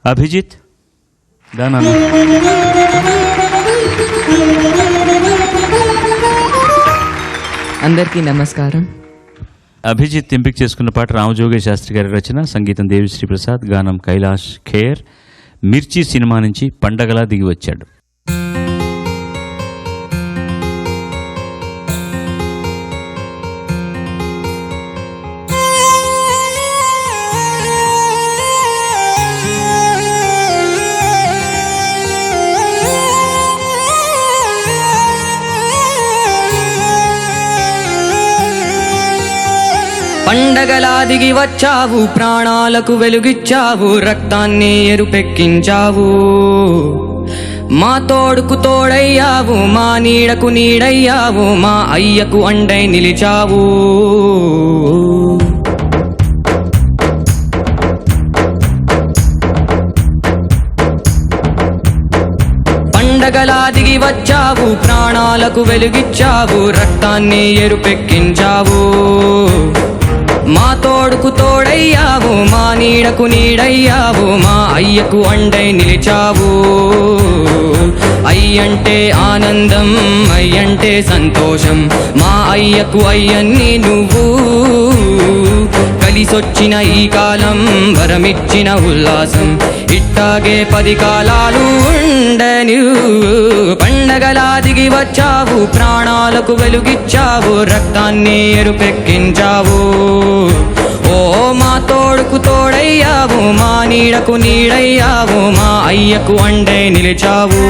అభిజిత్ దానా. అందరికీ నమస్కారం. అభిజిత్ ఎంపిక చేసుకున్న పాట రామజోగయ్య శాస్త్రి గారి రచన, సంగీతం దేవిశ్రీ ప్రసాద్, గానం కైలాష్ ఖేర్. మిర్చి సినిమా నుంచి పండగలా దిగి వచ్చాడు. పండగలా దిగి వచ్చావు, ప్రాణాలకు వెలుగిచ్చావు, రక్తాన్ని ఎరుపెక్కించావు. మా తోడుకు తోడయ్యావు, మా నీడకు నీడయ్యావు, మా అయ్యకు అండై నిలిచావు. పండగలా దిగి వచ్చావు, ప్రాణాలకు వెలుగిచ్చావు, రక్తాన్ని ఎరుపెక్కించావు. మా తోడుకు తోడయ్యావు, మా నీడకు నీడయ్యావు, మా అయ్యకు అండై నిలిచావు. అయ్యంటే ఆనందం, అయ్యంటే సంతోషం, మా అయ్యకు అయ్యన్ని నువ్వు. కలిసొచ్చిన ఈ కాలం వరమిచ్చిన ఉల్లాసం, ఇట్టాగే 10 కాలాలు ఉండని. పండగలా దిగి వచ్చావు, ప్రాణాలకు వెలుగిచ్చావు, రక్తాన్ని ఎరుపెక్కించావు. ఓ మా తోడుకు తోడయ్యావు, మా నీడకు నీడయ్యావు, మా అయ్యకు అండై నిలిచావు.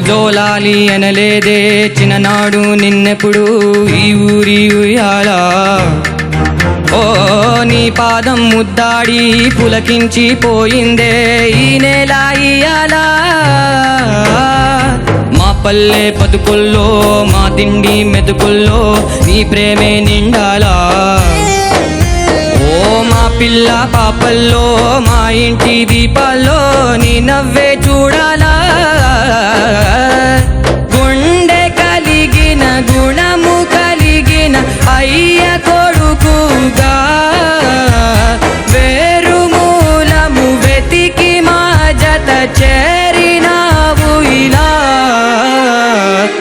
జోలాలి అనలేదే చిన్ననాడు నిన్నెప్పుడు ఈ ఊరి ఉయ్యాల. ఓ నీ పాదం ముద్దాడి పులకించి పోయిందే ఈ నేల ఇయ్యాల. మా పల్లె బతుకుల్లో, మా తిండి మెతుకుల్లో నీ ప్రేమే నిండాలా. ఓ మా పిల్ల పాపల్లో, మా ఇంటి దీపాల్లో నీ నవ్వే చూడాలా. గుండె కలిగిన గుణము కలిగిన అయ్య కొడుకుగా, వేరు మూలము వెతికి మా జత చేరినావు ఇలా.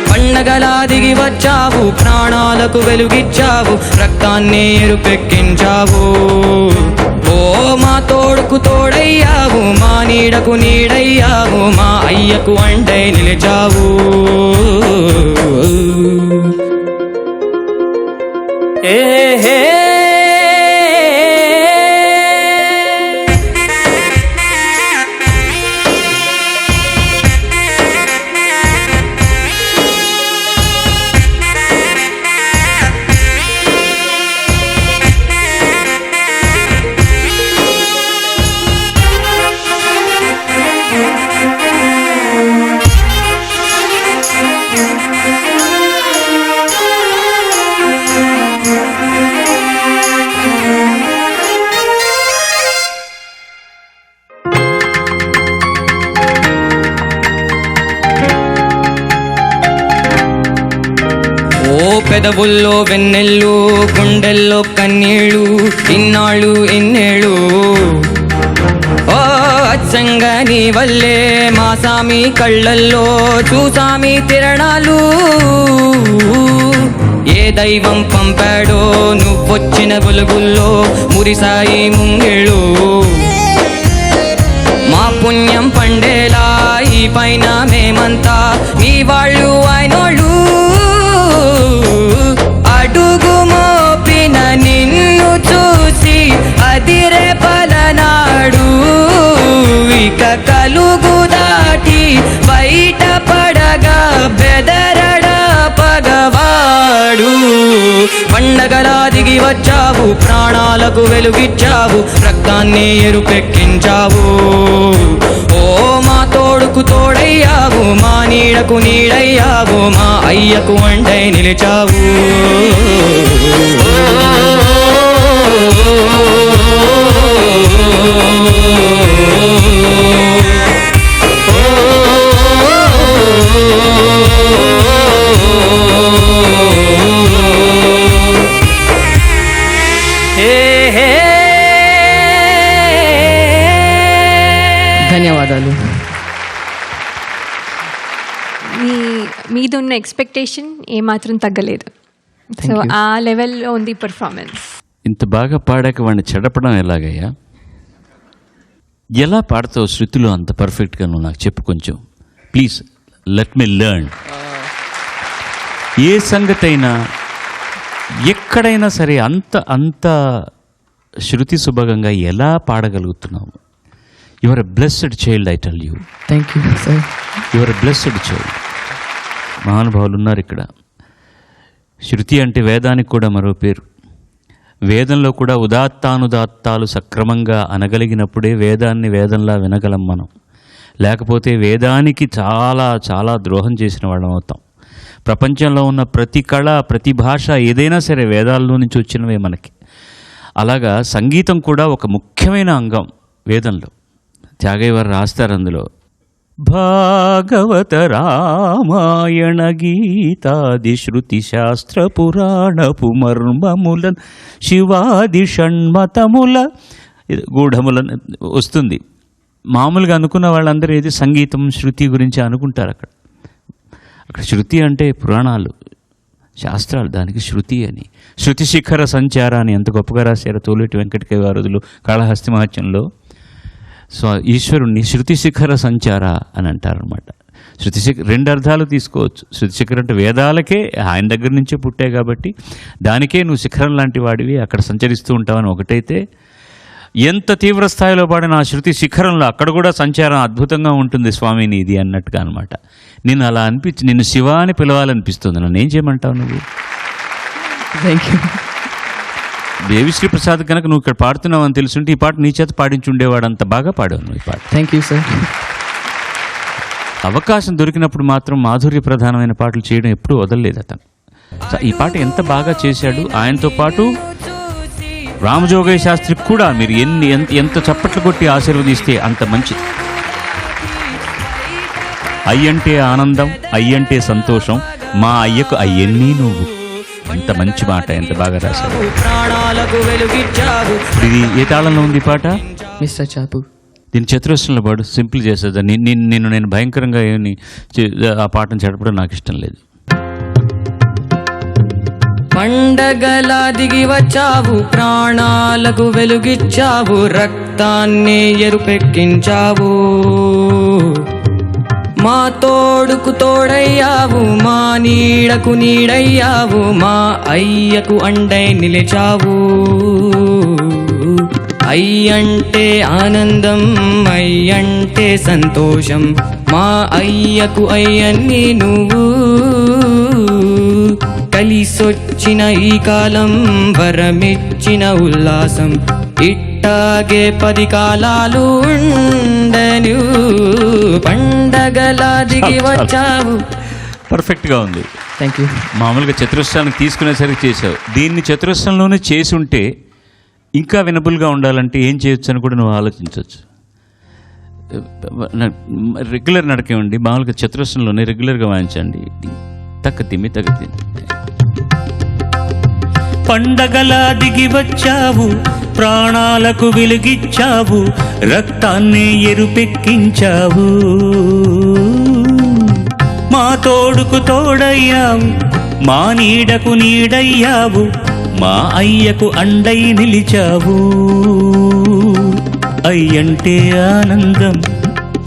పండగలా దిగి వచ్చావు, ప్రాణాలకు వెలుగిచ్చావు, రక్తాన్ని ఎరుపెక్కించావు. ఓ మా తోడుకు తోడయ్యావు, మా నీడకు నీడయ్యావు, మా అయ్యకు అండై నిలిచావు. ఏ హే పెదవుల్లో వెన్నెళ్ళు, గుండెల్లో కన్నీళ్ళు, ఇన్నాళ్ళు ఎన్నేళ్ళు. ఓ అచ్చంగా నీ వల్లే మా సామి కళ్ళల్లో చూసామి తిరణాలు. ఏ దైవం పంపాడో నువ్వొచ్చిన వెలుగుల్లో మురిసాయి ముంగిళ్ళు. మా పుణ్యం పండేలా ఈ పైన మేమంతా నీ వాళ్ళు అయినోళ్ళు. అడుగు మోపిన నిన్ను చూసి అదిరే పలనాడు, ఇక కలుగు దాటి బయట పడగా బెదరడా పగవాడు. పండగలా దిగి వచ్చావు, ప్రాణాలకు వెలుగిచ్చావు, రక్తాన్ని ఎరుపెక్కించావు. ఓ మా తోడుకు తోడయ్యావు, మా నీడకు నీడయ్యావు, మా అయ్యకు అండై నిలిచావు. హే హే. ధన్యవాదాలు. మీద ఉన్న ఎక్స్పెక్టేషన్ ఏమాత్రం తగ్గలేదు. సో ఆ లెవెల్లో ఉంది పర్ఫార్మెన్స్. ఇంత బాగా పాడాక వాడిని చెడపడం ఎలాగయ్యా? ఎలా పాడతావు శృతిలో అంత పర్ఫెక్ట్గా? నువ్వు నాకు చెప్పు కొంచెం ప్లీజ్, లెట్ మీ లెర్న్. ఏ సంగతి అయినా ఎక్కడైనా సరే అంత శృతి సుభగంగా ఎలా పాడగలుగుతున్నావు? Your a blessed child, I tell you. Thank you sir. Your a blessed child. మహానుభావులు ఉన్నారు ఇక్కడ. శృతి అంటే వేదానికి కూడా మరో పేరు. వేదంలో కూడా ఉదాత్తానుదాత్తాలు సక్రమంగా అనగలిగినప్పుడే వేదాన్ని వేదంలా వినగలం మనం. లేకపోతే వేదానికి చాలా చాలా ద్రోహం చేసిన వాళ్ళం అవుతాం. ప్రపంచంలో ఉన్న ప్రతి కళ, ప్రతి భాష ఏదైనా సరే వేదాల్లో నుంచి వచ్చినవే మనకి. అలాగా సంగీతం కూడా ఒక ముఖ్యమైన అంగం వేదంలో. త్యాగయ్య వారు రాస్తారు అందులో, భాగవత రామాయణ గీతాది శృతి శాస్త్ర పురాణపు మర్మములన్ శివాది షణ్మతముల గూఢములను వస్తుంది. మామూలుగా అనుకున్న వాళ్ళందరూ ఏది సంగీతం శృతి గురించి అనుకుంటారు. అక్కడ శృతి అంటే పురాణాలు, శాస్త్రాలు, దానికి శృతి అని. శృతి శిఖర సంచార అని ఎంత గొప్పగా రాశారు తోలేటి వెంకటకవి వారుదులు కాళహస్తి మహత్యంలో. సో ఈశ్వరుణ్ణి శృతి శిఖర సంచార అని అంటారనమాట. శృతి శిఖర రెండు అర్థాలు తీసుకోవచ్చు. శృతి శిఖరం అంటే వేదాలకే ఆయన దగ్గర నుంచే పుట్టాయి కాబట్టి దానికే నువ్వు శిఖరం లాంటి వాడివి, అక్కడ సంచరిస్తూ ఉంటావని ఒకటైతే, ఎంత తీవ్ర స్థాయిలో పాడిన ఆ శృతి శిఖరంలో అక్కడ కూడా సంచారం అద్భుతంగా ఉంటుంది స్వామిని ఇది అన్నట్టుగా అనమాట. నేను అలా అనిపించి నిన్ను శివ అని పిలవాలనిపిస్తుంది. నన్ను ఏం చేయమంటావు నువ్వు? Thank you. దేవిశ్రీ ప్రసాద్ కనుక నువ్వు ఇక్కడ పాడుతున్నావు అని తెలుసుంటే ఈ పాట నీ చేత పాడించుండేవాడు. అంత బాగా పాడావు నువ్వు ఈ పాట. Thank you sir. అవకాశం దొరికినప్పుడు మాత్రం మాధుర్య ప్రధానమైన పాటలు చేయడం ఎప్పుడూ వదలలేదు అతను. ఈ పాట ఎంత బాగా చేశాడు. ఆయనతో పాటు రామజోగయ్య శాస్త్రికి కూడా మీరు ఎంత చప్పట్లు కొట్టి ఆశీర్వదిస్తే అంత మంచిది. అయ్యంటే ఆనందం, అయ్యంటే సంతోషం, మా అయ్యకు అయ్యన్నీ నువ్వు. ఎంత మంచి మాట, ఎంత బాగా రాశాడు. ఇది ఏ తాళంలో ఉంది పాట? మిస్టర్ చాపు. దీని చతురస్రంలో పాడు, సింపుల్ చేసేదా. నేను భయంకరంగా ఏమి ఆ పాటను చెడపడం నాకు ఇష్టం లేదు. పండగలా దిగి వచ్చావు, ప్రాణాలకు వెలుగిచ్చావు, రక్తాన్ని ఎరుపెక్కించావు, మా తోడుకు తోడయ్యావు, మా నీడకు నీడయ్యావు, మా అయ్యకు అండై నిలిచావు. అయ్యంటే ఆనందం, అయ్యంటే సంతోషం, మా అయ్యకు అయ్యన్ని నువ్వు. కలిసొచ్చిన ఈ కాలం వరమిచ్చిన ఉల్లాసం, ఇట్టాగే 10 కాలాలు ఉండను. పండగలా దిగి వచ్చావు. పర్ఫెక్ట్గా ఉంది. Thank you. మామూలుగా చతురస్రానికి తీసుకునేసరికి చేసావు. దీన్ని చతురస్రంలోనే చేసి ఉంటే ఇంకా వినబుల్గా ఉండాలంటే ఏం చేయొచ్చు అని కూడా నువ్వు ఆలోచించవచ్చు. రెగ్యులర్ నడకే ఉండి మామూలుగా చతురస్రంలోనే రెగ్యులర్గా వాయించండి. తక్కతిమ్మి తగ్గతిమ్మి. పండగలా దిగి వచ్చావు, ప్రాణాలకు వెలుగిచ్చావు, రక్తాన్ని ఎరుపెక్కించావు, మా తోడుకు తోడయ్యావు, మా నీడకు నీడయ్యావు, మా అయ్యకు అండై నిలిచావు. అయ్యంటే ఆనందం,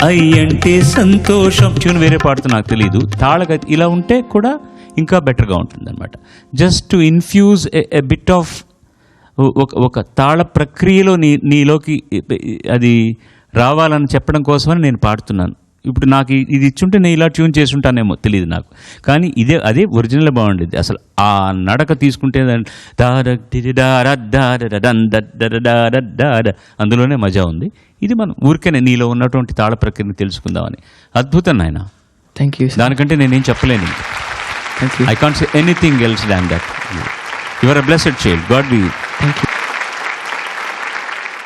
అయ్యంటే సంతోషం. ట్యూన్ వేరే పాడుతూ నాకు తెలియదు. తాళగతి ఇలా ఉంటే కూడా ఇంకా బెటర్గా ఉంటుంది అనమాట. Just to infuse a bit of ఒక తాళ ప్రక్రియలో నీలోకి అది రావాలని చెప్పడం కోసమని నేను పాడుతున్నాను. ఇప్పుడు నాకు ఇది ఇచ్చుంటే నేను ఇలా ట్యూన్ చేసి ఉంటానేమో తెలియదు నాకు. కానీ అదే ఒరిజినల్ బాగుండేది. అసలు ఆ నడక తీసుకుంటే అందులోనే మజా ఉంది. ఇది మనం ఊరికేనే నీలో ఉన్నటువంటి తాళ ప్రక్రియను తెలుసుకుందామని. అద్భుతం నాయన. Thank you. దానికంటే నేనేం చెప్పలేను. Thank you. I can't say anything else than that. You are a blessed child. God be with you. Thank you.